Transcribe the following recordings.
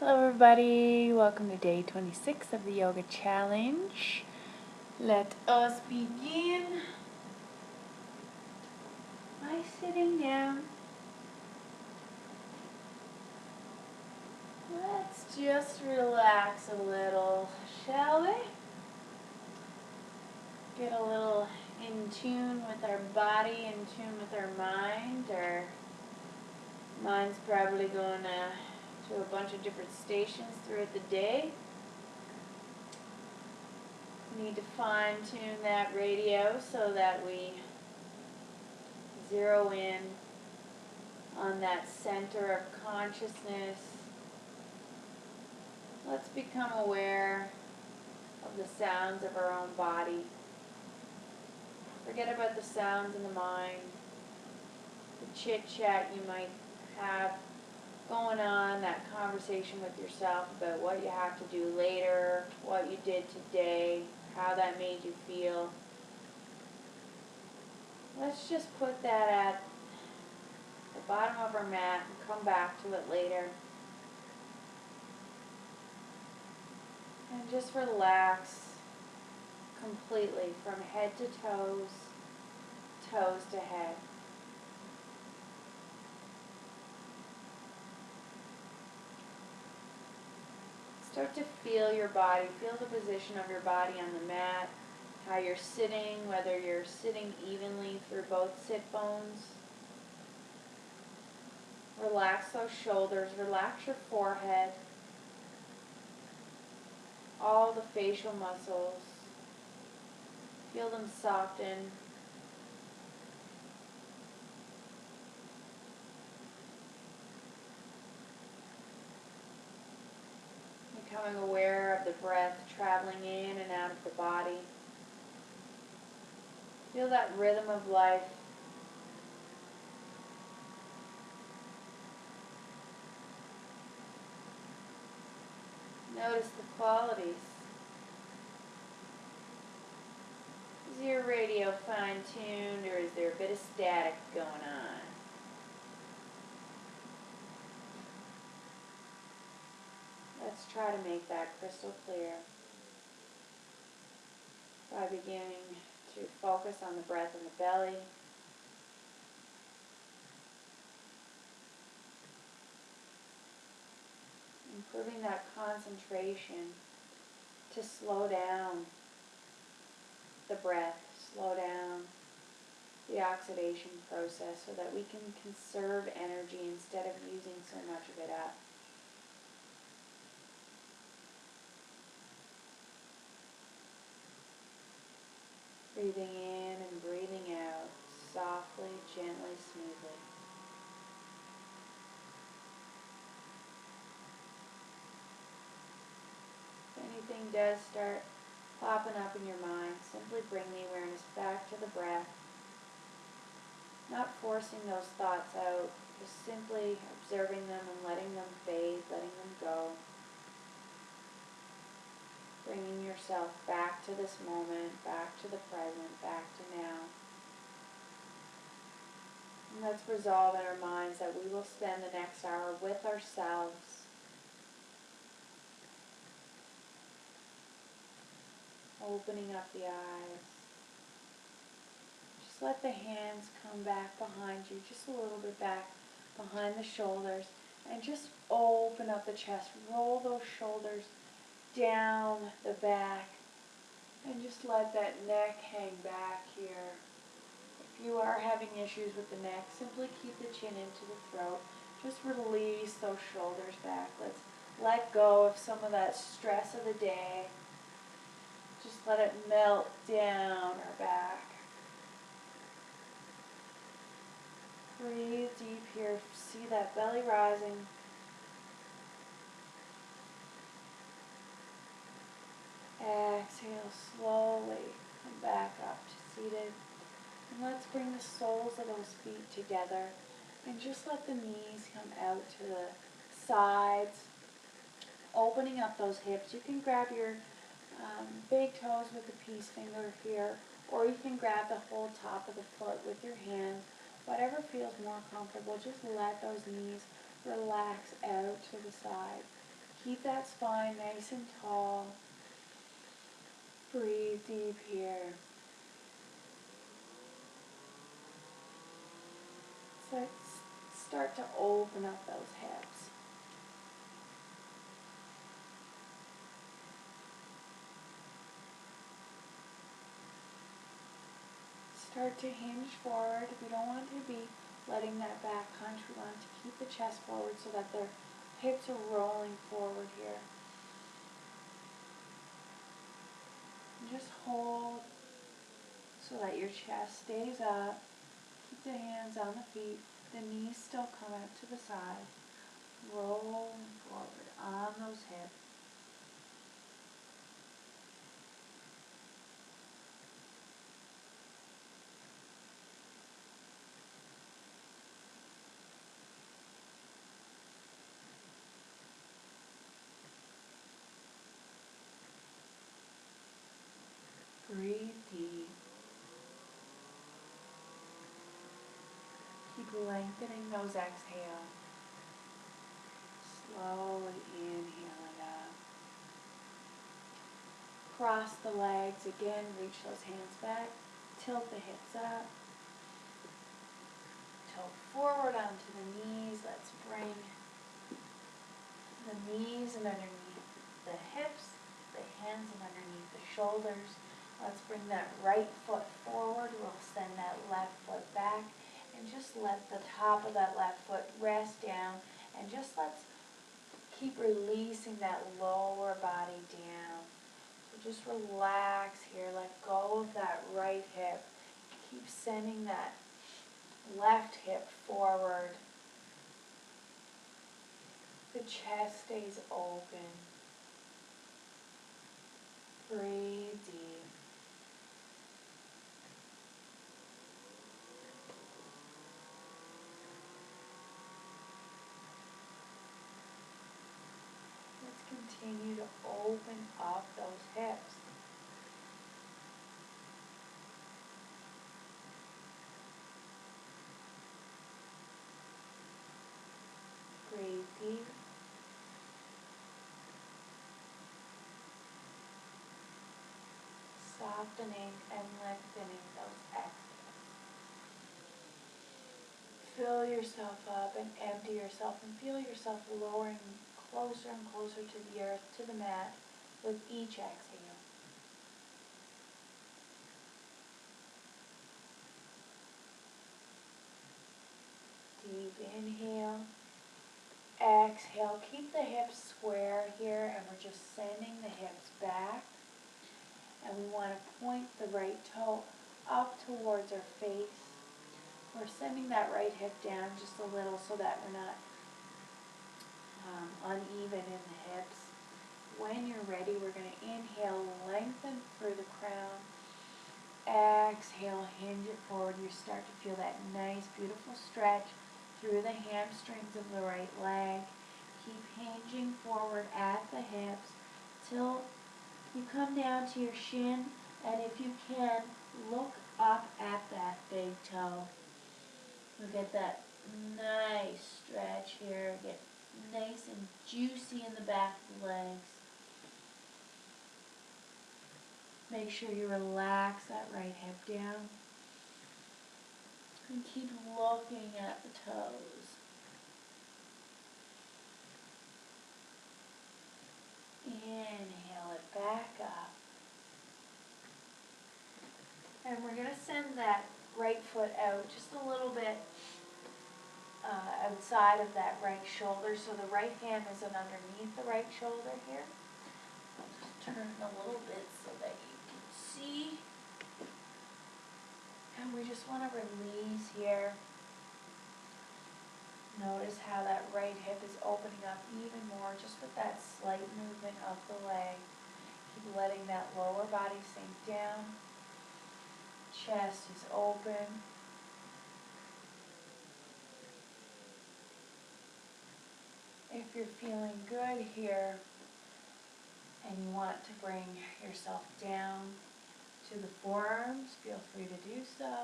Hello everybody, welcome to day 26 of the yoga challenge. Let us begin by sitting down. Let's just relax a little, shall we? Get a little in tune with our body, in tune with our mind. Our mind's probably going to a bunch of different stations throughout the day. We need to fine tune that radio so that we zero in on that center of consciousness. Let's become aware of the sounds of our own body. Forget about the sounds in the mind, the chit-chat you might have going on, that conversation with yourself about what you have to do later, what you did today, how that made you feel. Let's just put that at the bottom of our mat and come back to it later. And just relax completely from head to toes, toes to head. Start to feel your body, feel the position of your body on the mat, how you're sitting, whether you're sitting evenly through both sit bones. Relax those shoulders, relax your forehead, all the facial muscles. Feel them soften. Becoming aware of the breath traveling in and out of the body. Feel that rhythm of life. Notice the qualities. Is your radio fine-tuned, or is there a bit of static going on? Let's try to make that crystal clear by beginning to focus on the breath in the belly. Improving that concentration to slow down the breath, slow down the oxidation process so that we can conserve energy instead of using so much of it up. Breathing in and breathing out, softly, gently, smoothly. If anything does start popping up in your mind, simply bring the awareness back to the breath. Not forcing those thoughts out, just simply observing them and letting them fade, letting them go. Bringing yourself back to this moment, back to the present, back to now. And let's resolve in our minds that we will spend the next hour with ourselves. Opening up the eyes. Just let the hands come back behind you, just a little bit back behind the shoulders. And just open up the chest. Roll those shoulders down the back. And just let that neck hang back here. If you are having issues with the neck, simply keep the chin into the throat. Just release those shoulders back. Let's let go of some of that stress of the day. Just let it melt down our back. Breathe deep here. See that belly rising. Exhale slowly. Come back up to seated. And let's bring the soles of those feet together. And just let the knees come out to the sides. Opening up those hips. You can grab your big toes with the peace finger here. Or you can grab the whole top of the foot with your hand. Whatever feels more comfortable. Just let those knees relax out to the side. Keep that spine nice and tall. Breathe deep here. So start to open up those hips. Start to hinge forward. We don't want to be letting that back hunch. We want to keep the chest forward so that their hips are rolling forward here. And just hold so that your chest stays up. Keep the hands on the feet. The knees still come out to the side. Rolling forward on those hips. Breathe deep. Keep lengthening those exhales. Slowly inhale it up. Cross the legs again. Reach those hands back. Tilt the hips up. Tilt forward onto the knees. Let's bring the knees and underneath the hips, the hands and underneath the shoulders. Let's bring that right foot forward. We'll send that left foot back and just let the top of that left foot rest down, and just let's keep releasing that lower body down. So just relax here. Let go of that right hip. Keep sending that left hip forward. The chest stays open. Breathe deep. Let's continue to open up those hips. Breathe deep. Softening and lengthening those exhales. Fill yourself up and empty yourself, and feel yourself lowering closer and closer to the earth, to the mat, with each exhale. Deep inhale. Exhale. Keep the hips square here, and we're just sending the hips back. And we want to point the right toe up towards our face. We're sending that right hip down just a little so that we're not uneven in the hips. When you're ready, we're going to inhale, lengthen through the crown. Exhale, hinge it forward. You start to feel that nice, beautiful stretch through the hamstrings of the right leg. Keep hinging forward at the hips till you come down to your shin, and if you can, look up at that big toe. You'll get that nice stretch here. Get nice and juicy in the back of the legs. Make sure you relax that right hip down. And keep looking at the toes. Inhale it back up. And we're going to send that right foot out just a little bit outside of that right shoulder. So the right hand isn't underneath the right shoulder here. I'll just turn a little bit so that you can see. And we just want to release here. Notice how that right hip is opening up even more just with that slight movement of the leg. Keep letting that lower body sink down. Chest is open. If you're feeling good here and you want to bring yourself down to the forearms, feel free to do so.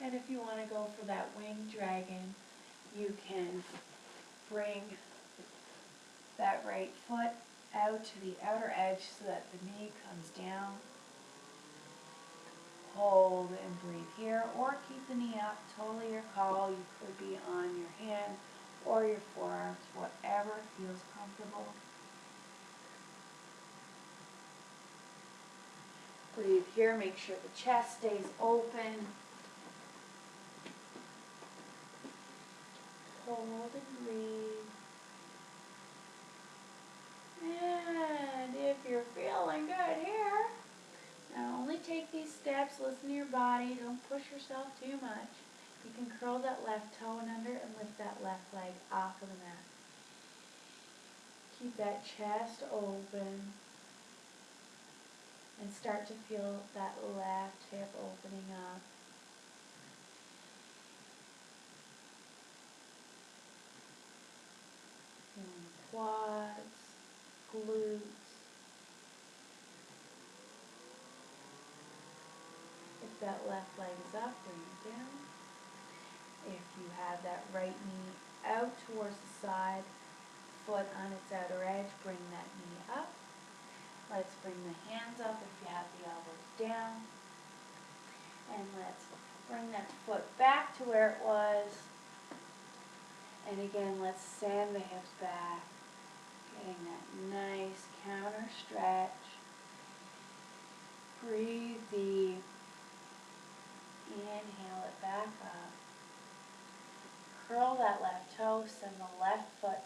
And if you want to go for that winged dragon, You can bring that right foot out to the outer edge so that the knee comes down. Hold and breathe here, or keep the knee up, totally your call. You could be on your hands or your forearms, whatever feels comfortable. Breathe here, make sure the chest stays open. Hold and breathe. And if you're feeling good here, now only take these steps, listen to your body, don't push yourself too much. You can curl that left toe and under and lift that left leg off of the mat. Keep that chest open and start to feel that left hip opening up. Feeling the quads, glutes. If that left leg is up, bring it down. If you have that right knee out towards the side, foot on its outer edge, bring that knee up. Let's bring the hands up if you have the elbows down. And let's bring that foot back to where it was. And again, let's send the hips back. Getting that nice counter stretch. Breathe deep. Inhale it back up. Curl that left toe, send the left foot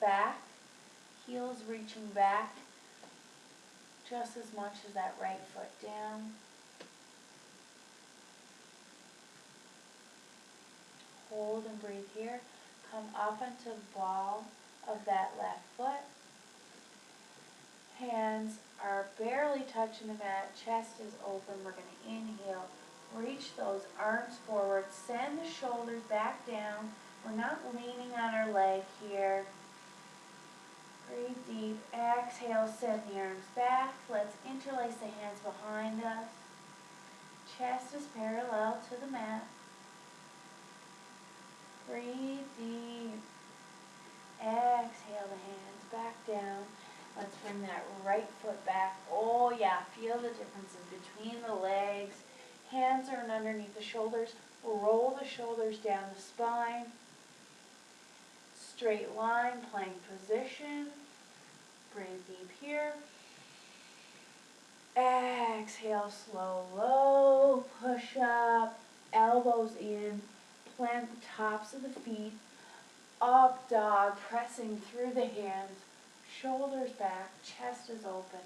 back. Heels reaching back just as much as that right foot down. Hold and breathe here. Come up into the ball of that left foot. Hands are barely touching the mat. Chest is open. We're going to inhale. Reach those arms forward. Send the shoulders back down. We're not leaning on our leg here. Breathe deep. Exhale, send the arms back. Let's interlace the hands behind us. Chest is parallel to the mat. Breathe deep. Exhale the hands back down. Let's bring that right foot back. Oh yeah, feel the differences between the legs. Hands are underneath the shoulders. Roll the shoulders down the spine. Straight line, plank position. Breathe deep here. Exhale, slow, low, push up, elbows in, plant the tops of the feet, up dog, pressing through the hands, shoulders back, chest is open.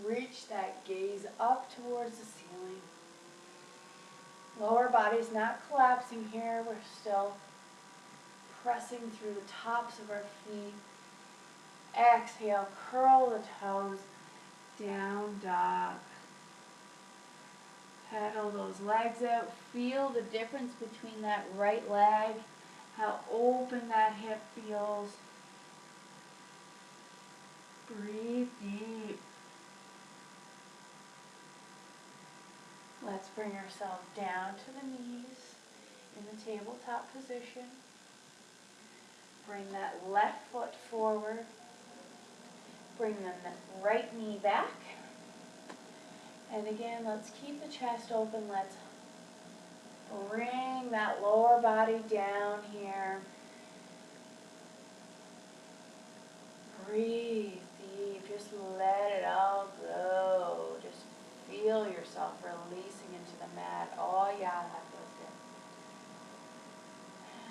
Reach that gaze up towards the ceiling. Lower body's not collapsing here, we're still pressing through the tops of our feet. Exhale, curl the toes, down dog. Pedal those legs out. Feel the difference between that right leg, how open that hip feels. Breathe deep. Let's bring ourselves down to the knees in the tabletop position. Bring that left foot forward. Bring the right knee back. And again, let's keep the chest open. Let's bring that lower body down here. Breathe deep. Just let it all go. Just feel yourself releasing into the mat. Oh yeah, that feels good.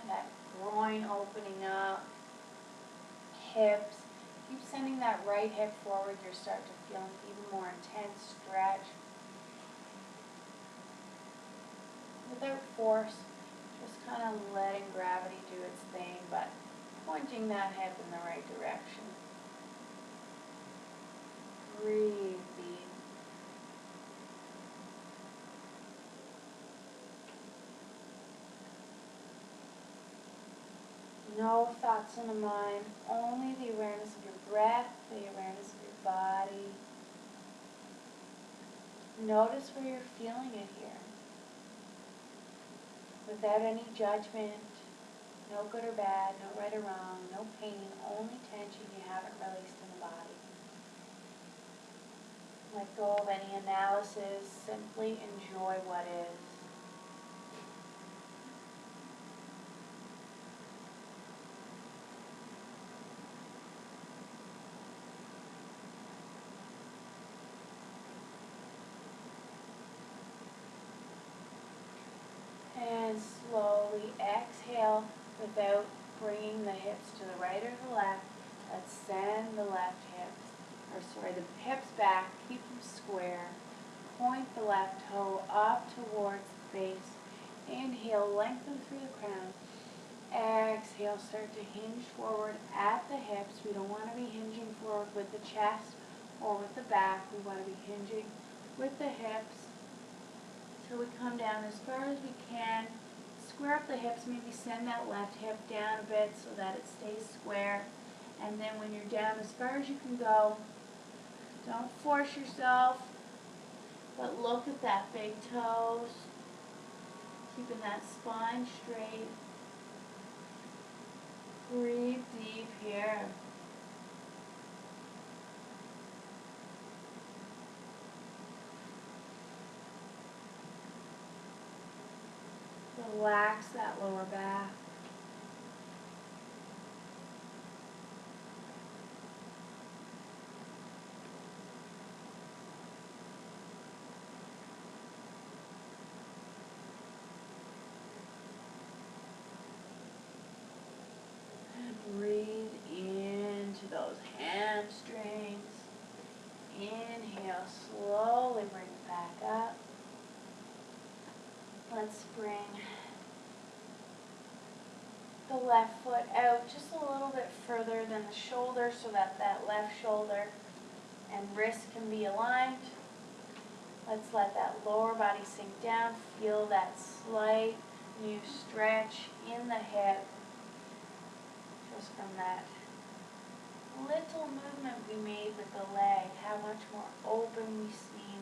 And that groin opening up. Hips. Keep sending that right hip forward. You'll start to feel an even more intense stretch. Without force, just kind of letting gravity do its thing, but pointing that hip in the right direction. Breathe deep. No thoughts in the mind, only the awareness of your breath, the awareness of your body. Notice where you're feeling it here, without any judgment. No good or bad, no right or wrong, no pain, only tension you haven't released in the body. Let go of any analysis, simply enjoy what is. And slowly exhale without bringing the hips to the right or the left. Let's send the the hips back, keep them square. Point the left toe up towards the base. Inhale, lengthen through the crown. Exhale, start to hinge forward at the hips. We don't want to be hinging forward with the chest or with the back. We want to be hinging with the hips. So we come down as far as we can. Square up the hips, maybe send that left hip down a bit so that it stays square. And then when you're down as far as you can go, don't force yourself, but look at that big toes. Keeping that spine straight. Breathe deep here. Relax that lower back. And breathe into those hamstrings. Inhale, slowly bring it back up. Let's bring the left foot out just a little bit further than the shoulder so that that left shoulder and wrist can be aligned. Let's let that lower body sink down. Feel that slight new stretch in the hip just from that little movement we made with the leg. How much more open we seem.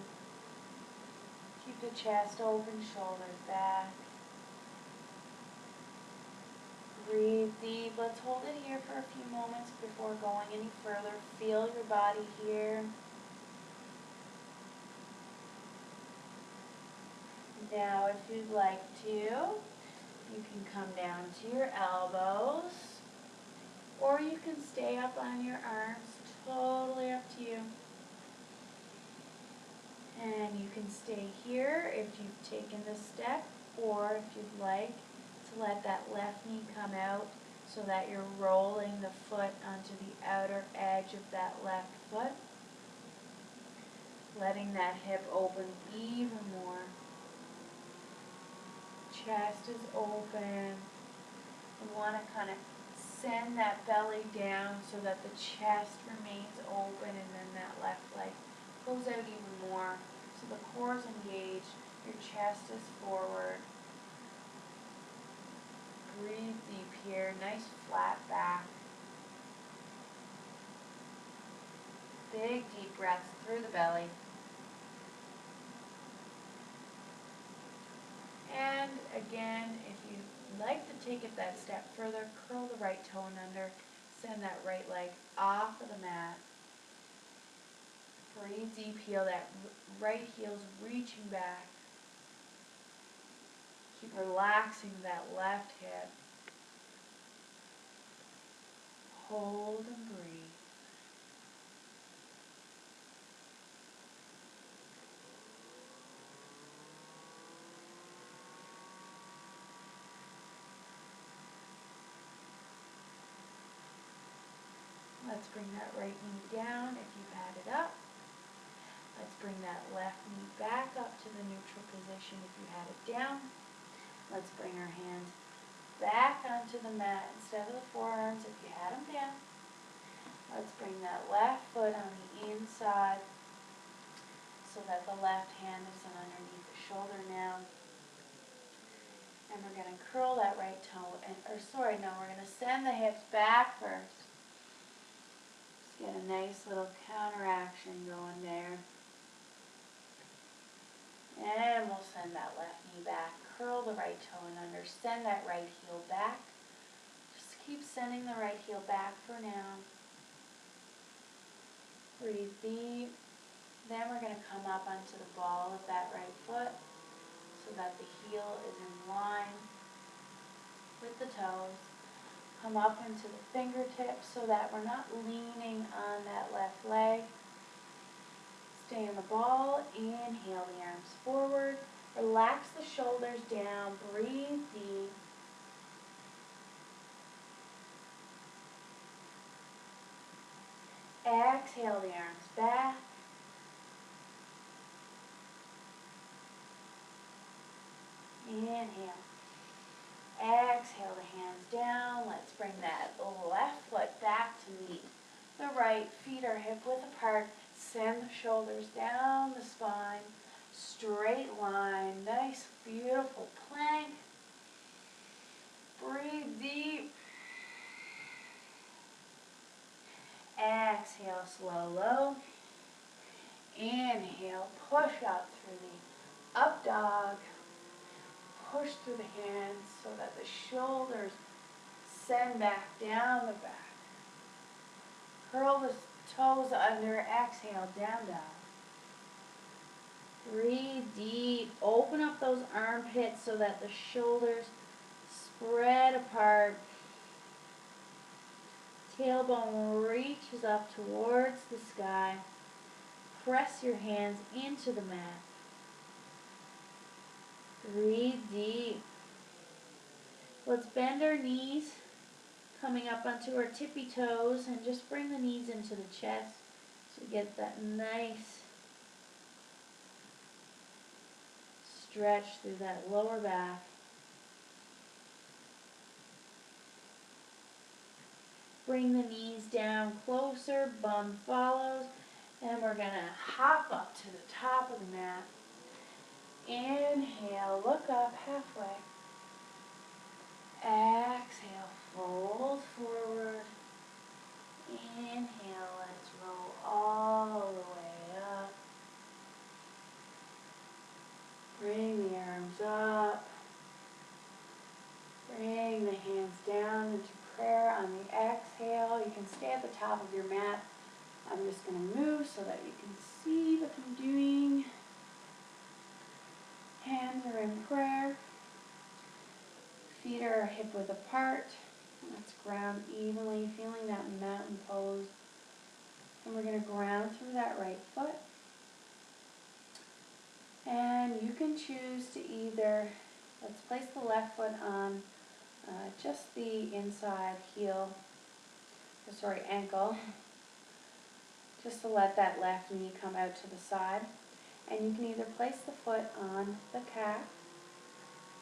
Keep the chest open, shoulders back. Breathe deep. Let's hold it here for a few moments before going any further. Feel your body here. Now, if you'd like to, you can come down to your elbows, or you can stay up on your arms. Totally up to you. And you can stay here if you've taken this step, or if you'd like to let that left knee come out so that you're rolling the foot onto the outer edge of that left foot. Letting that hip open even more. Chest is open. We want to kind of send that belly down so that the chest remains open, and then that left leg goes out even more. So the core is engaged, your chest is forward. Breathe deep here, nice flat back. Big deep breaths through the belly. And again, if you'd like to take it that step further, curl the right toe in under, send that right leg off of the mat. Breathe deep, heel that right heel's reaching back. Keep relaxing that left hip. Hold and breathe. Let's bring that right knee down if you've had it up. Let's bring that left knee back up to the neutral position if you had it down. Let's bring our hands back onto the mat instead of the forearms if you had them down. Let's bring that left foot on the inside so that the left hand isn't underneath the shoulder now. And we're going to curl that right toe, we're going to send the hips back first. Just get a nice little counteraction going there. And we'll send that left knee back. Curl the right toe in under. Send that right heel back. sending the right heel back for now. Breathe deep. Then we're going to come up onto the ball of that right foot so that the heel is in line with the toes. Come up into the fingertips so that we're not leaning on that left leg. Stay in the ball. Inhale the arms forward. Relax the shoulders down. Breathe deep. Exhale the arms back. Inhale. Exhale the hands down. Let's bring that left foot back to meet the right. Feet are hip width apart. Send the shoulders down the spine. Straight line. Nice, beautiful plank. Breathe deep. Exhale, slow, low. Inhale, push up through the up dog. Push through the hands so that the shoulders send back down the back. Curl the toes under. Exhale, down dog. Breathe deep. Open up those armpits so that the shoulders spread apart. Tailbone reaches up towards the sky. Press your hands into the mat. Breathe deep. Let's bend our knees, coming up onto our tippy toes, and just bring the knees into the chest so we get that nice stretch through that lower back. Bring the knees down closer, bum follows, and we're going to hop up to the top of the mat. Inhale, look up halfway. Exhale, fold forward. Inhale, let's roll all the way up. Bring the arms up. Bring the hands down into prayer on the exhale. You can stay at the top of your mat. I'm just going to move so that you can see what I'm doing. Hands are in prayer. Feet are hip width apart. Let's ground evenly, feeling that mountain pose. And we're going to ground through that right foot. And you can choose to either, let's place the left foot on just the inside ankle, just to let that left knee come out to the side. And you can either place the foot on the calf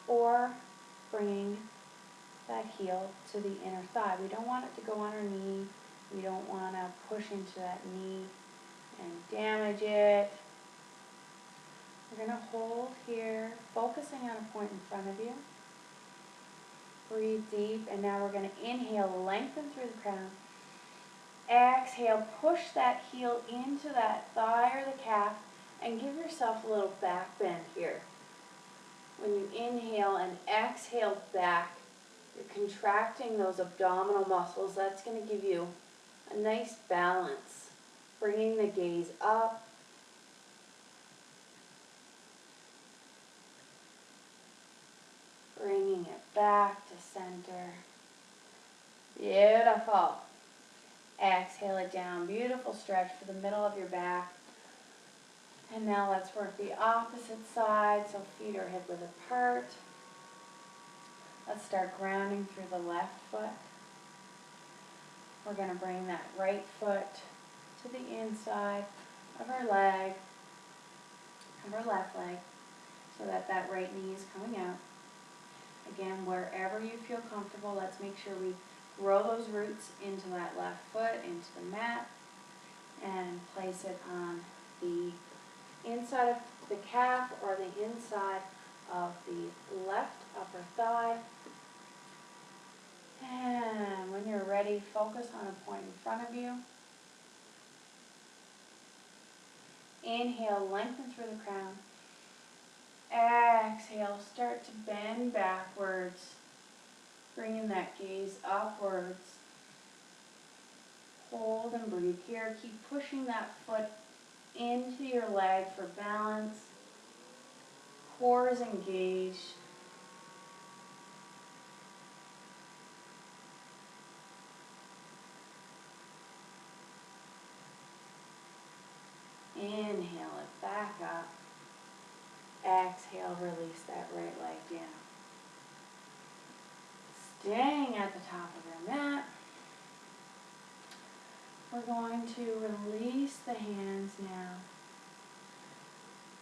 or bring that heel to the inner thigh. We don't want it to go on our knee. We don't want to push into that knee and damage it. We're going to hold here, focusing on a point in front of you. Breathe deep, and now we're going to inhale, lengthen through the crown. Exhale, push that heel into that thigh or the calf, and give yourself a little back bend here. When you inhale and exhale back, you're contracting those abdominal muscles. That's going to give you a nice balance. Bringing the gaze up. Bringing it back to center. Beautiful. Exhale it down. Beautiful stretch for the middle of your back. And now let's work the opposite side. So feet are hip width apart. Let's start grounding through the left foot. We're going to bring that right foot to the inside of our leg, of our left leg, so that that right knee is coming out. Again, wherever you feel comfortable, let's make sure we grow those roots into that left foot, into the mat, and place it on the inside of the calf or the inside of the left upper thigh. And when you're ready, focus on a point in front of you. Inhale, lengthen through the crown. Exhale, start to bend backwards. Bringing that gaze upwards. Hold and breathe here. Keep pushing that foot into your leg for balance. Core is engaged. Inhale it back up. Exhale, release that right leg down. Staying at the top of your mat. We're going to release the hands now.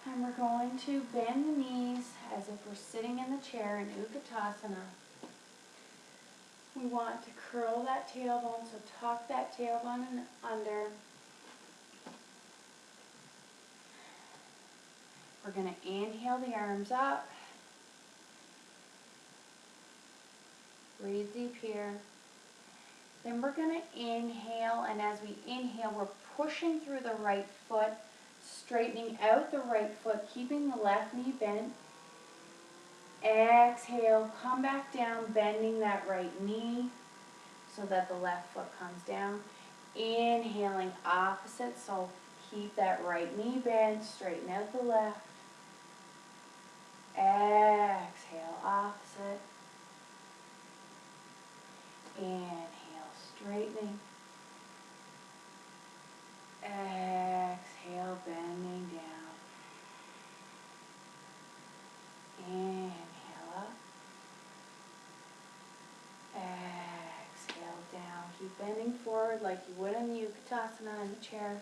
And we're going to bend the knees as if we're sitting in the chair in Utkatasana. We want to curl that tailbone, so tuck that tailbone under. We're going to inhale the arms up. Breathe deep here. Then we're going to inhale, and as we inhale, we're pushing through the right foot, straightening out the right foot, keeping the left knee bent. Exhale, come back down, bending that right knee so that the left foot comes down. Inhaling opposite, so keep that right knee bent, straighten out the left. Exhale, opposite. Inhale, straightening. Exhale, bending down. Inhale up. Exhale down. Keep bending forward like you would in the Utkatasana in the chair.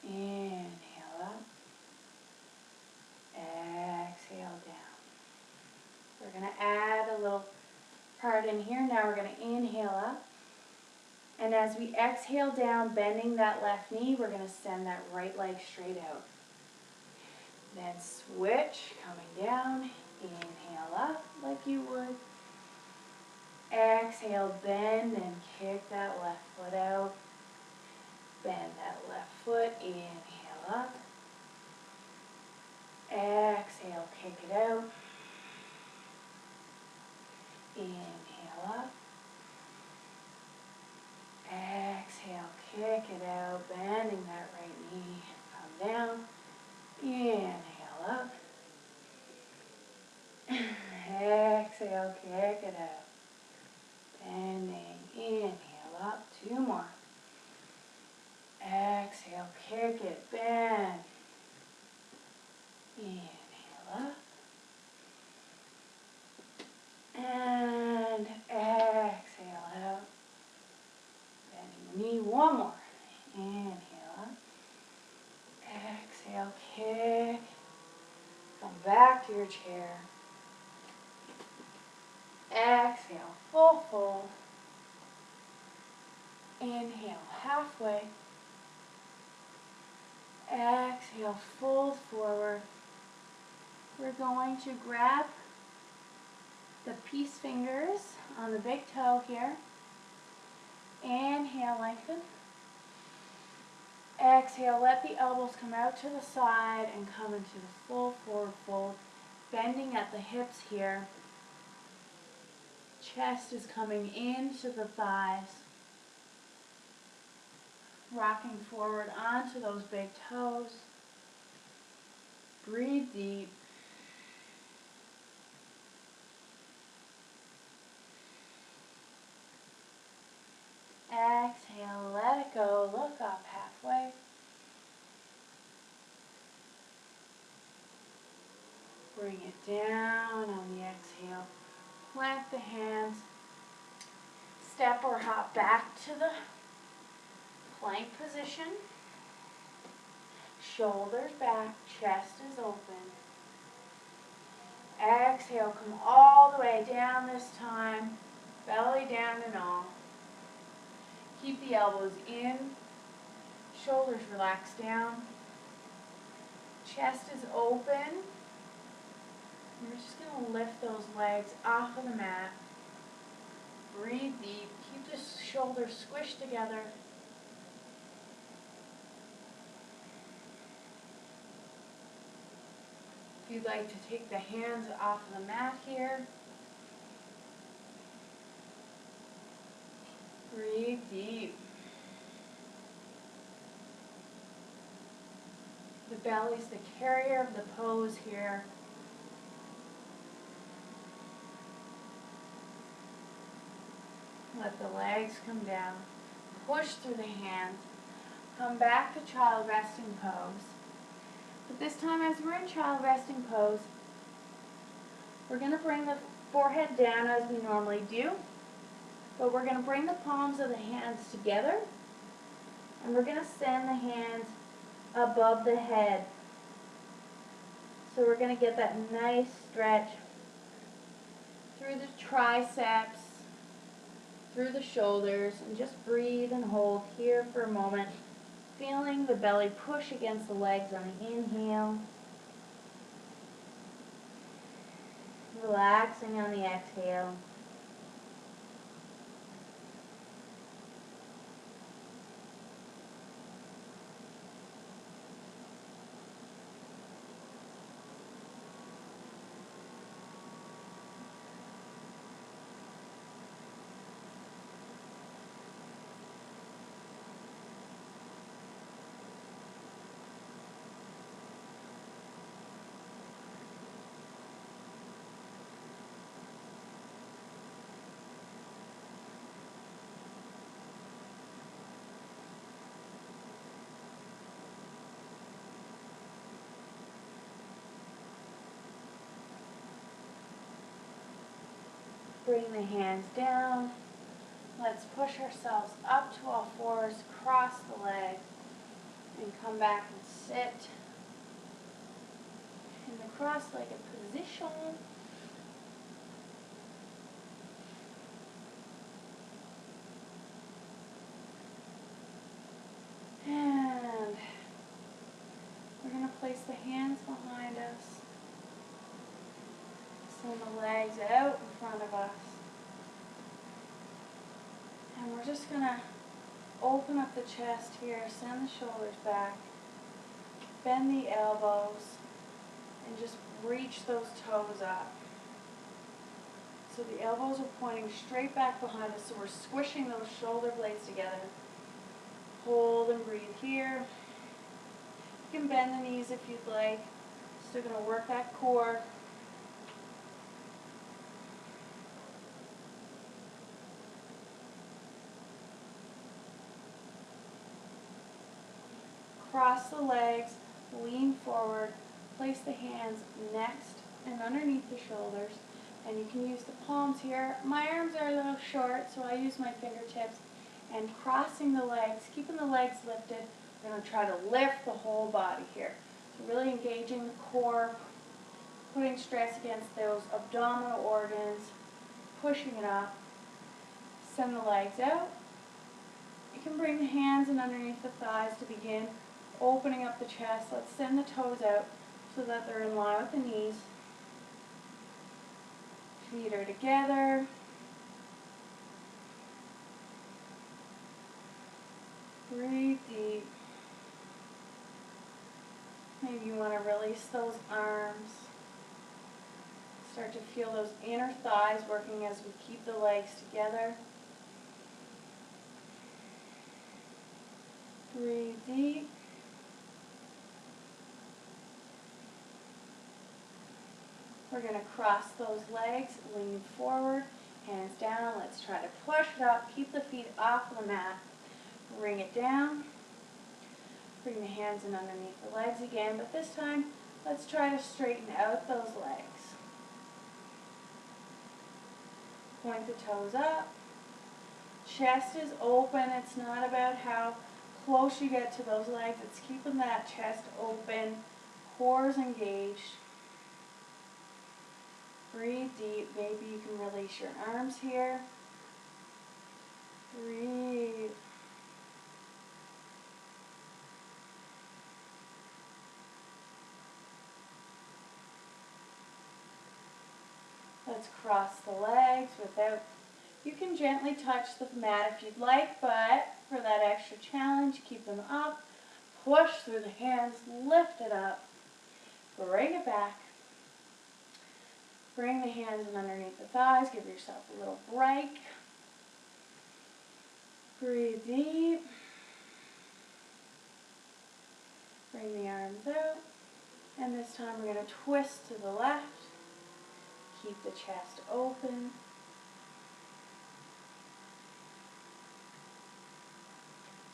Inhale up. Exhale down. We're going to add a little part in here. Now we're going to inhale up. And as we exhale down, bending that left knee, we're going to send that right leg straight out. Then switch, coming down. Inhale up like you would. Exhale, bend and kick that left foot out. Bend that left foot. Inhale up. Exhale, kick it out. Inhale up. Exhale, kick it out, bending that right knee. Come down. Inhale up. Exhale, kick it out. Bending. Inhale up. 2 more. Exhale, kick it, bend. Inhale up. And exhale out. Bending the knee. 1 more. Inhale up. Exhale, kick. Come back to your chair. Exhale, full fold. Inhale, halfway. Exhale, fold forward. We're going to grab the peace fingers on the big toe here. Inhale, lengthen. Exhale, let the elbows come out to the side and come into the full forward fold. Bending at the hips here. Chest is coming into the thighs. Rocking forward onto those big toes. Breathe deep. Exhale, let it go. Look up halfway. Bring it down on the exhale. Plant the hands. Step or hop back to the plank position. Shoulders back, chest is open. Exhale, come all the way down this time. Belly down and all. Keep the elbows in. Shoulders relax down. Chest is open. You're just going to lift those legs off of the mat. Breathe deep. Keep the shoulders squished together. If you'd like to take the hands off of the mat here, deep. The belly's the carrier of the pose here. Let the legs come down. Push through the hands. Come back to child resting pose. But this time, as we're in child resting pose, we're going to bring the forehead down as we normally do. But we're going to bring the palms of the hands together. And we're going to send the hands above the head. So we're going to get that nice stretch through the triceps, through the shoulders, and just breathe and hold here for a moment, feeling the belly push against the legs on the inhale, relaxing on the exhale. Bring the hands down. Let's push ourselves up to all fours, cross the legs, and come back and sit in the cross-legged position. And we're going to place the hands behind us. Send the legs out in front of us. And we're just going to open up the chest here, send the shoulders back, bend the elbows, and just reach those toes up. So the elbows are pointing straight back behind us, so we're squishing those shoulder blades together. Hold and breathe here. You can bend the knees if you'd like. Still going to work that core. Cross the legs, lean forward, place the hands next and underneath the shoulders, and you can use the palms here. My arms are a little short, so I use my fingertips, and crossing the legs, keeping the legs lifted. We're going to try to lift the whole body here. So really engaging the core, putting stress against those abdominal organs, pushing it up. Send the legs out. You can bring the hands in underneath the thighs to begin opening up the chest. Let's send the toes out so that they're in line with the knees. Feet are together. Breathe deep. Maybe you want to release those arms. Start to feel those inner thighs working as we keep the legs together. Breathe deep. We're going to cross those legs, lean forward, hands down. Let's try to push it up. Keep the feet off the mat. Bring it down. Bring the hands in underneath the legs again, but this time, let's try to straighten out those legs. Point the toes up. Chest is open. It's not about how close you get to those legs. It's keeping that chest open. Core is engaged. Breathe deep. Maybe you can release your arms here. Breathe. Let's cross the legs without, you can gently touch the mat if you'd like, but for that extra challenge, keep them up. Push through the hands, lift it up. Bring it back. Bring the hands in underneath the thighs. Give yourself a little break. Breathe deep. Bring the arms out. And this time we're going to twist to the left. Keep the chest open.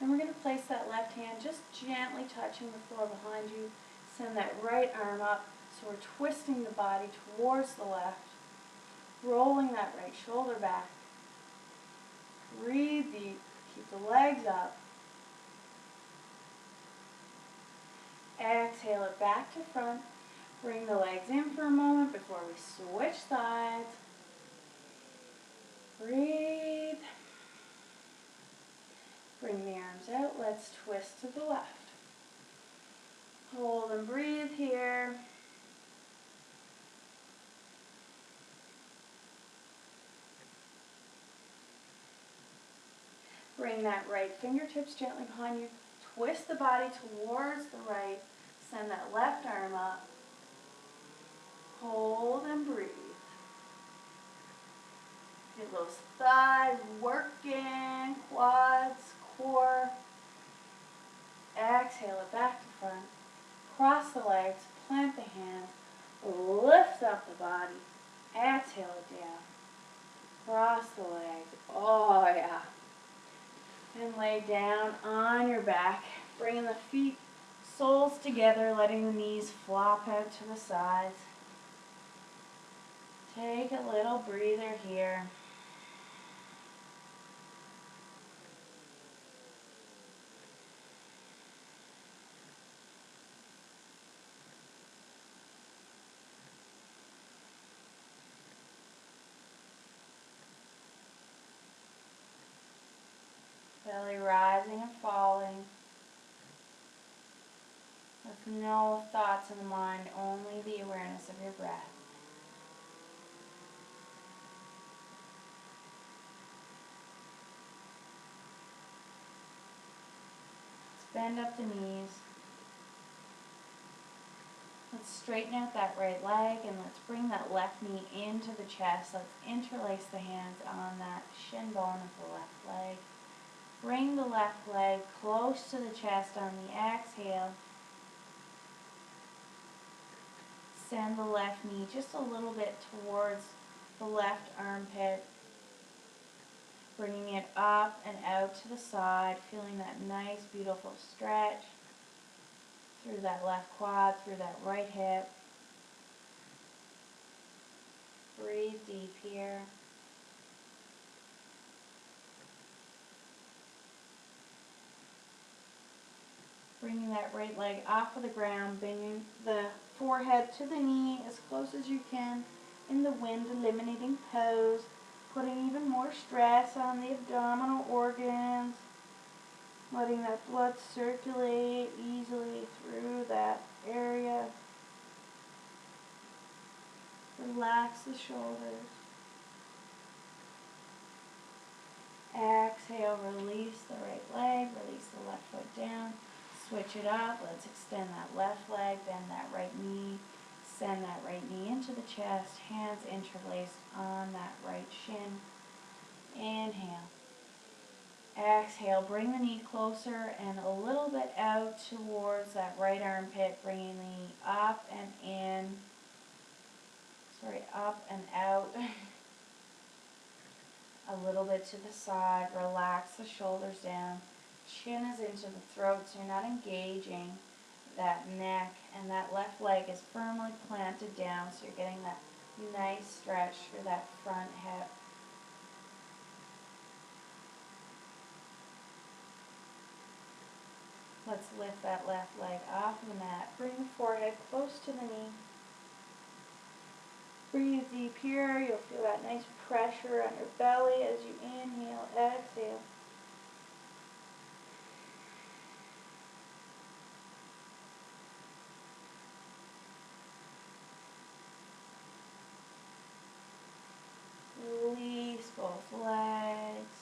And we're going to place that left hand just gently touching the floor behind you. Send that right arm up. So we're twisting the body towards the left. Rolling that right shoulder back. Breathe deep. Keep the legs up. Exhale it back to front. Bring the legs in for a moment before we switch sides. Breathe. Bring the arms out. Let's twist to the left. Hold and breathe here. Bring that right fingertips gently behind you. Twist the body towards the right. Send that left arm up. Hold and breathe. Get those thighs working, quads, core. Exhale it back to front. Cross the legs, plant the hands, lift up the body. Exhale it down. Cross the legs. Oh yeah. And lay down on your back, bringing the feet, soles together, letting the knees flop out to the sides. Take a little breather here. Belly rising and falling. With no thoughts in the mind, only the awareness of your breath. Let's bend up the knees. Let's straighten out that right leg and let's bring that left knee into the chest. Let's interlace the hands on that shin bone of the left leg. Bring the left leg close to the chest on the exhale. Send the left knee just a little bit towards the left armpit. Bringing it up and out to the side, feeling that nice, beautiful stretch through that left quad, through that right hip. Breathe deep here. Bringing that right leg off of the ground, bringing the forehead to the knee as close as you can in the wind eliminating pose, putting even more stress on the abdominal organs, letting that blood circulate easily through that area. Relax the shoulders. Exhale, release the right leg, release the left foot down. Switch it up. Let's extend that left leg, bend that right knee. Send that right knee into the chest, hands interlaced on that right shin. Inhale. Exhale, bring the knee closer and a little bit out towards that right armpit, bringing the knee up and in. Up and out. A little bit to the side. Relax the shoulders down. Chin is into the throat, so you're not engaging that neck, and that left leg is firmly planted down, so you're getting that nice stretch through that front hip. Let's lift that left leg off the mat. Bring the forehead close to the knee. Breathe deep here. You'll feel that nice pressure on your belly as you inhale, exhale. Release both legs.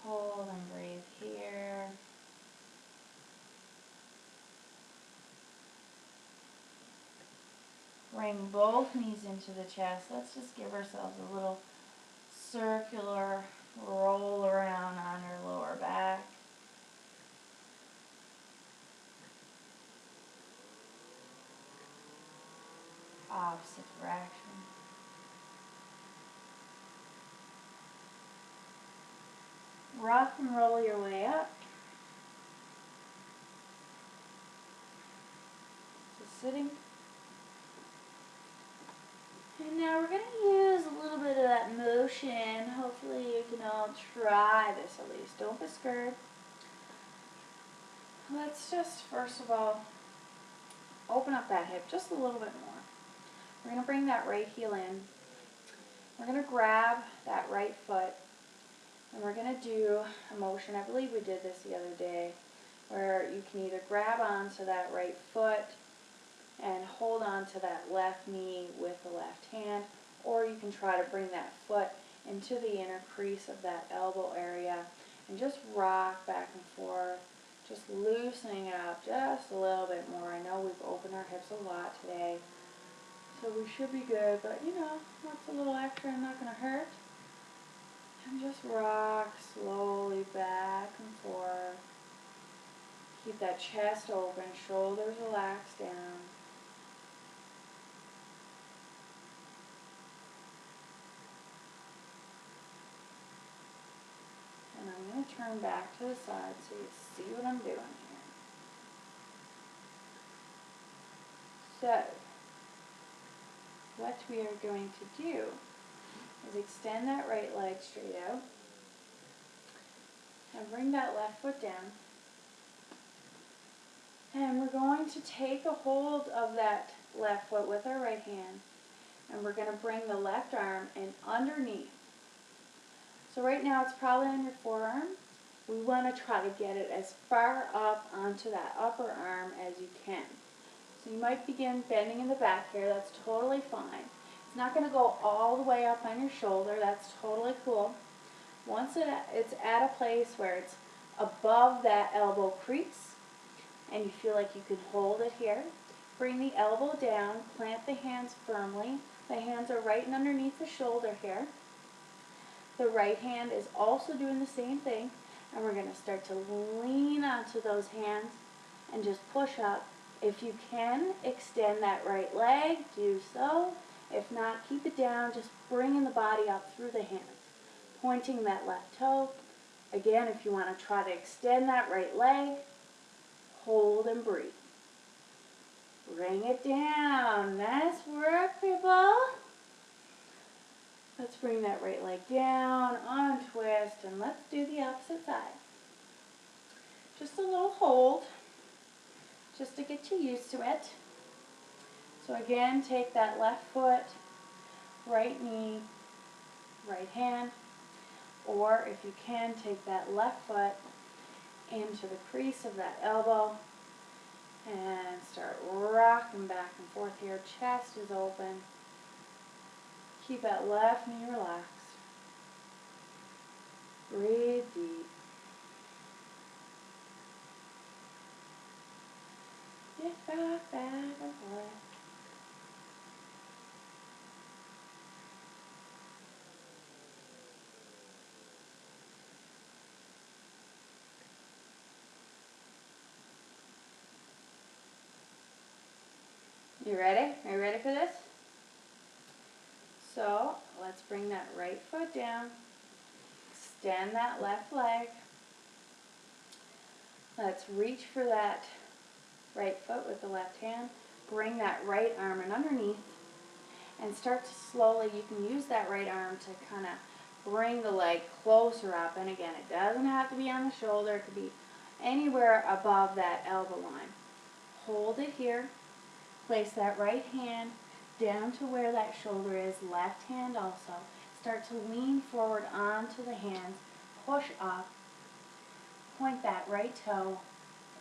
Hold and breathe here. Bring both knees into the chest. Let's just give ourselves a little circular roll opposite direction. Rock and roll your way up. Just sitting. And now we're going to use a little bit of that motion. Hopefully you can all try this at least. Don't be scared. Let's just, first of all, open up that hip just a little bit more. We're going to bring that right heel in. We're going to grab that right foot. And we're going to do a motion, I believe we did this the other day, where you can either grab onto that right foot and hold on to that left knee with the left hand, or you can try to bring that foot into the inner crease of that elbow area and just rock back and forth, just loosening it up just a little bit more. I know we've opened our hips a lot today, so we should be good, but you know, what's a little extra and not going to hurt? And just rock slowly back and forth. Keep that chest open, shoulders relaxed down. And I'm going to turn back to the side so you see what I'm doing here. So, what we are going to do is extend that right leg straight out and bring that left foot down. And we're going to take a hold of that left foot with our right hand, and we're going to bring the left arm in underneath. So right now it's probably on your forearm. We want to try to get it as far up onto that upper arm as you can. So you might begin bending in the back here. That's totally fine. It's not going to go all the way up on your shoulder. That's totally cool. Once it's at a place where it's above that elbow crease and you feel like you can hold it here, bring the elbow down, plant the hands firmly. The hands are right underneath the shoulder here. The right hand is also doing the same thing, and we're going to start to lean onto those hands and just push up. If you can extend that right leg, do so. If not, keep it down, just bringing the body up through the hands, pointing that left toe. Again, if you want to try to extend that right leg, hold and breathe. Bring it down. Nice work, people. Let's bring that right leg down, untwist, and let's do the opposite side. Just a little hold, just to get you used to it. So again, take that left foot, right knee, right hand, or if you can, take that left foot into the crease of that elbow and start rocking back and forth here. Chest is open. Keep that left knee relaxed. Breathe deep. Just rock back and forth. You ready? Are you ready for this? So, let's bring that right foot down. Extend that left leg. Let's reach for that right foot with the left hand. Bring that right arm in underneath and start to slowly, you can use that right arm to kind of bring the leg closer up. And again, it doesn't have to be on the shoulder. It could be anywhere above that elbow line. Hold it here. Place that right hand down to where that shoulder is, left hand also. Start to lean forward onto the hands, push up, point that right toe.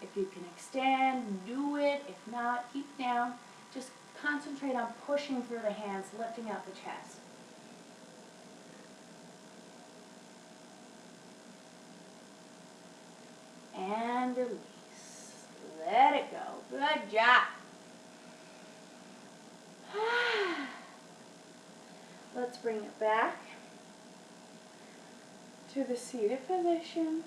If you can extend, do it. If not, keep down. Just concentrate on pushing through the hands, lifting out the chest. And release. Let it go. Good job. Let's bring it back to the seated position.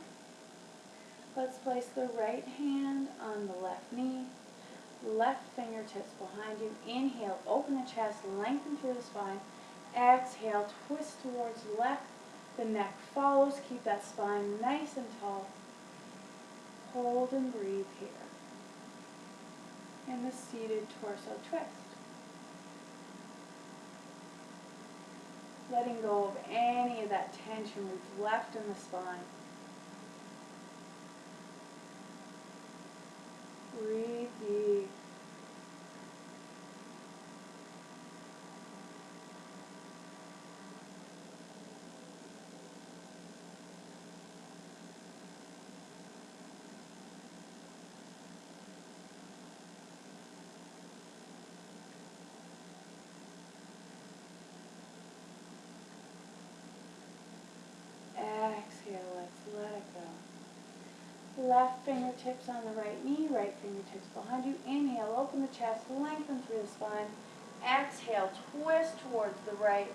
Let's place the right hand on the left knee. left fingertips behind you. Inhale, open the chest, lengthen through the spine. Exhale, twist towards left. The neck follows. Keep that spine nice and tall. Hold and breathe here. In the seated torso twist. Letting go of any of that tension we've left in the spine. Breathe deep. Exhale, let's let it go. Left fingertips on the right knee, right fingertips behind you. Inhale, open the chest, lengthen through the spine. Exhale, twist towards the right.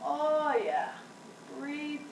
Oh yeah. Breathe deep.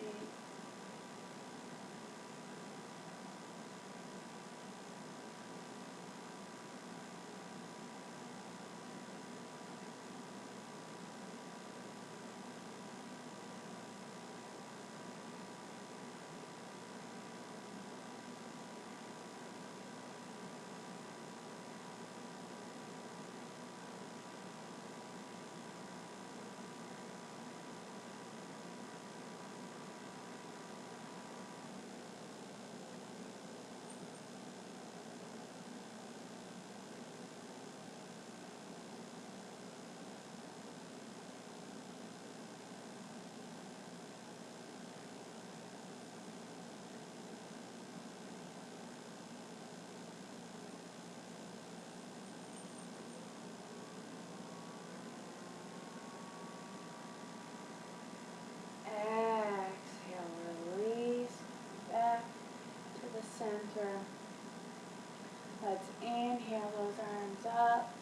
Exhale, release back to the center. Let's inhale those arms up.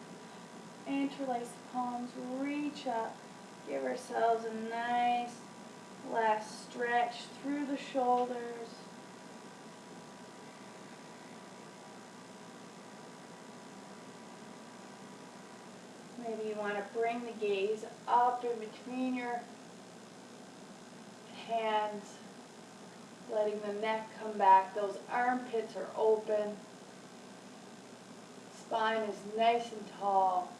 Interlace the palms, reach up. Give ourselves a nice last stretch through the shoulders. Maybe you want to bring the gaze up in between your hands, letting the neck come back. Those armpits are open. Spine is nice and tall.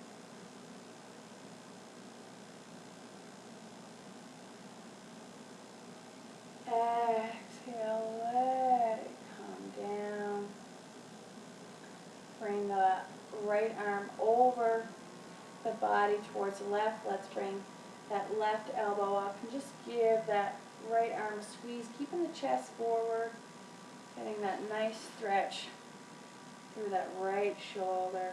Exhale, let it come down. Bring the right arm over the body towards the left. Let's bring that left elbow up and just give that right arm a squeeze, keeping the chest forward, getting that nice stretch through that right shoulder.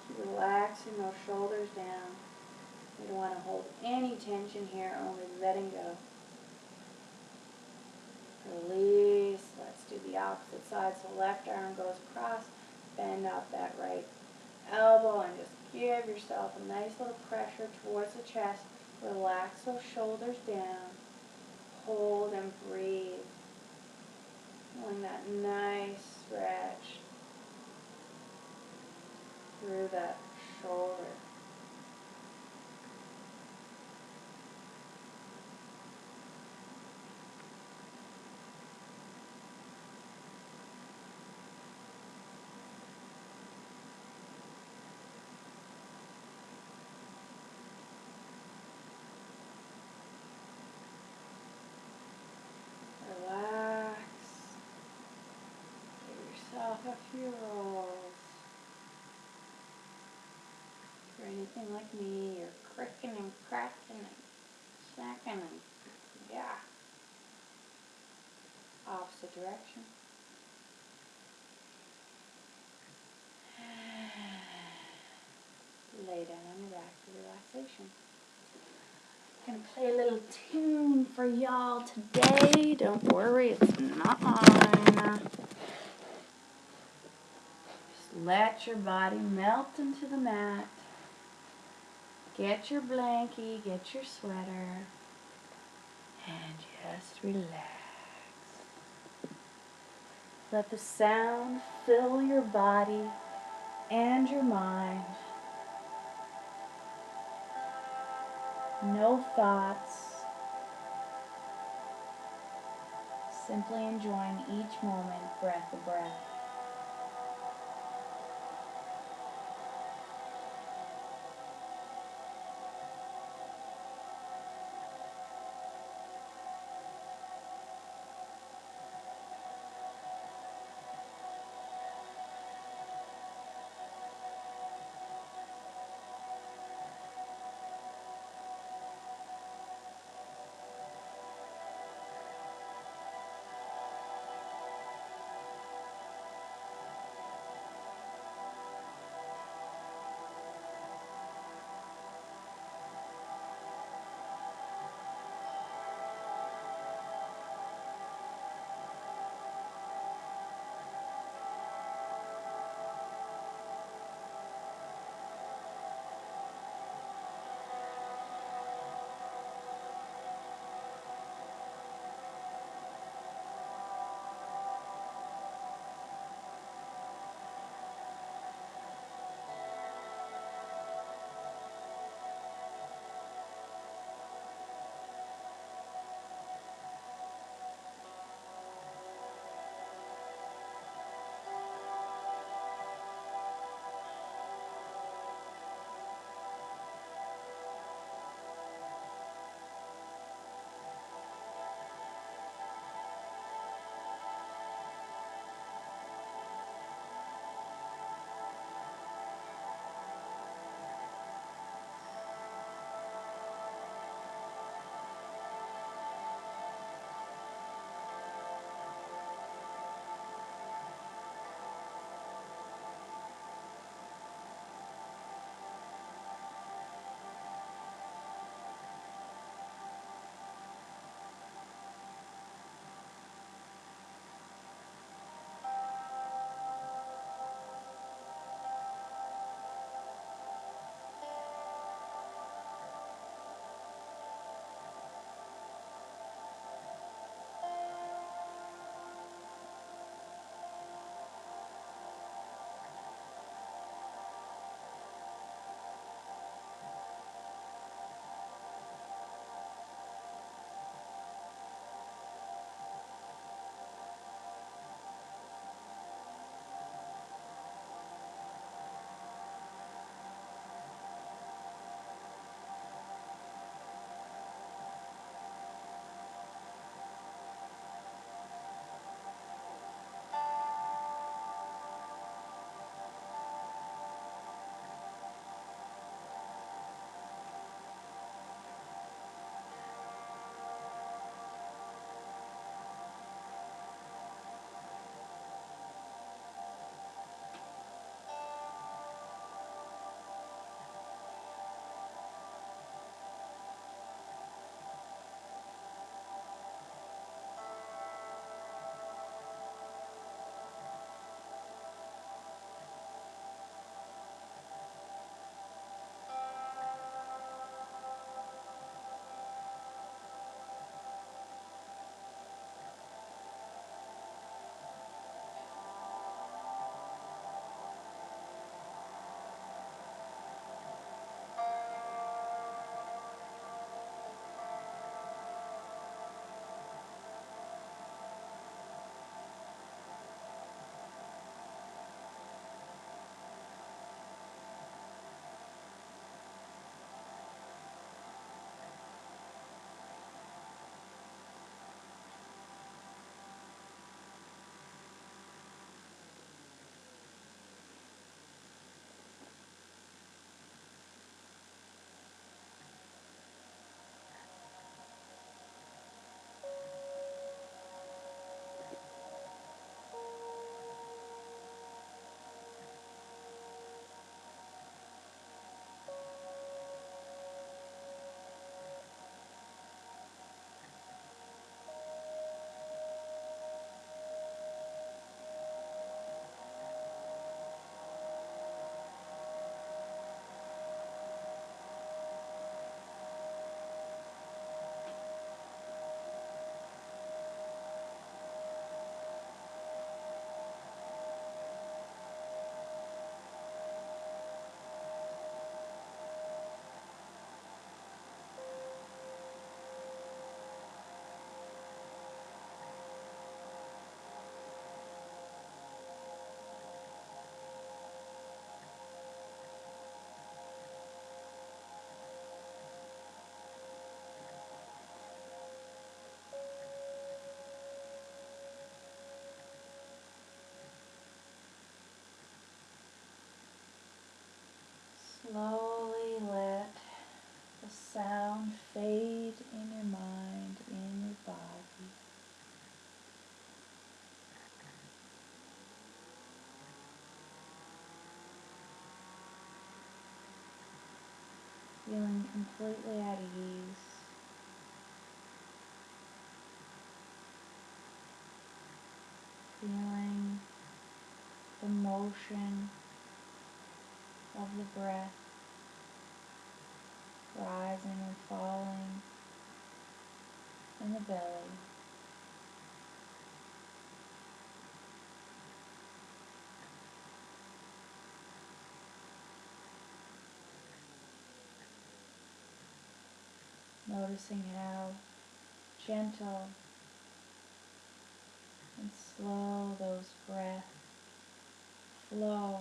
Keep relaxing those shoulders down. We don't want to hold any tension here, only letting go. Release. Let's do the opposite side. So left arm goes across. Bend out that right elbow and just give yourself a nice little pressure towards the chest. Relax those shoulders down. Hold and breathe. Feeling that nice stretch through that shoulder. Relax. Give yourself a few rolls. If you're anything like me, you're cricking and cracking and smacking and yeah. Opposite direction. Lay down on your back for relaxation. Gonna play a little tune for y'all today. Don't worry, it's not mine. Let your body melt into the mat. Get your blankie, get your sweater, and just relax. Let the sound fill your body and your mind. No thoughts. Simply enjoying each moment, breath to breath. Feeling completely at ease. Feeling the motion of the breath rising and falling in the belly. Noticing how gentle and slow those breaths flow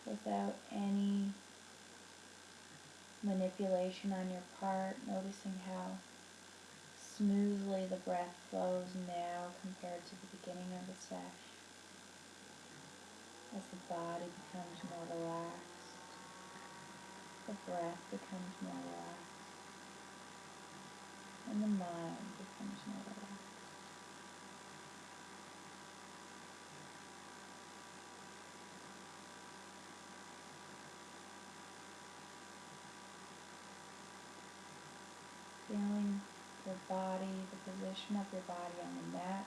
without any manipulation on your part. Noticing how smoothly the breath flows now compared to the beginning of the sesh. As the body becomes more relaxed, the breath becomes more relaxed, and the mind becomes more relaxed. Feeling your body, the position of your body on the mat,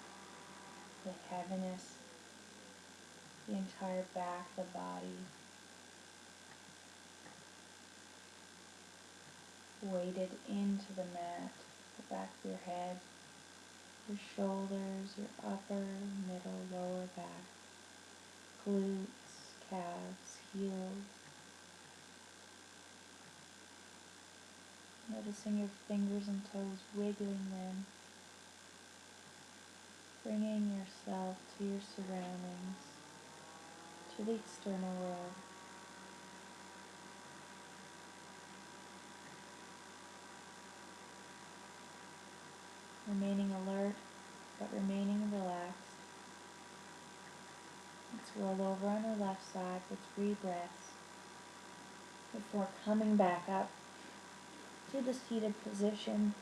the heaviness, the entire back of the body, weighted into the mat, the back of your head, your shoulders, your upper, middle, lower back, glutes, calves, heels. Noticing your fingers and toes wiggling them, bringing yourself to your surroundings, to the external world. Remaining alert, but remaining relaxed. Let's roll over on our left side for 3 breaths before coming back up to the seated position.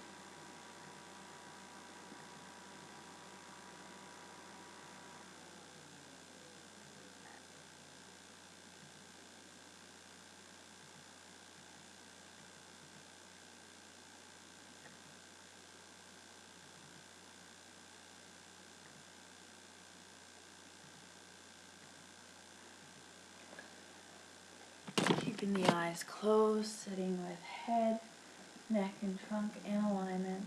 Keeping the eyes closed, sitting with head, neck, and trunk in alignment.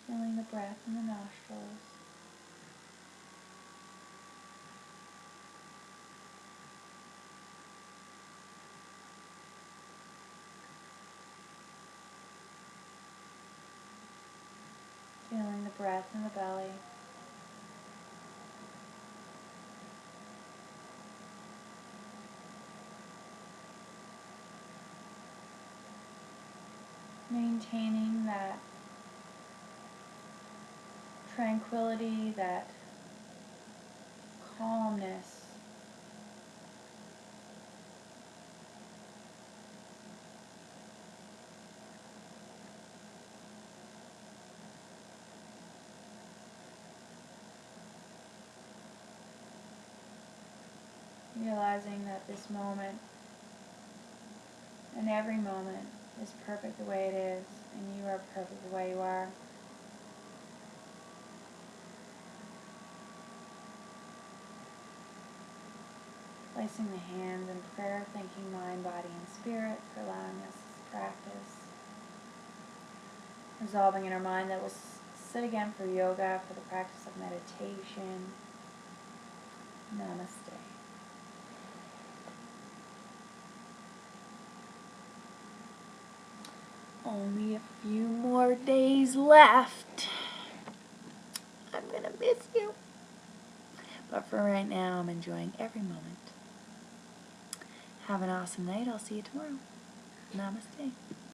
Feeling the breath in the nostrils. Feeling the breath in the belly. Maintaining that tranquility, that calmness. Realizing that this moment and every moment is perfect the way it is, and you are perfect the way you are. Placing the hands in prayer, thanking mind, body, and spirit for allowing us this practice. Resolving in our mind that we'll sit again for yoga, for the practice of meditation. Namaste. Only a few more days left. I'm gonna miss you. But for right now, I'm enjoying every moment. Have an awesome night. I'll see you tomorrow. Namaste.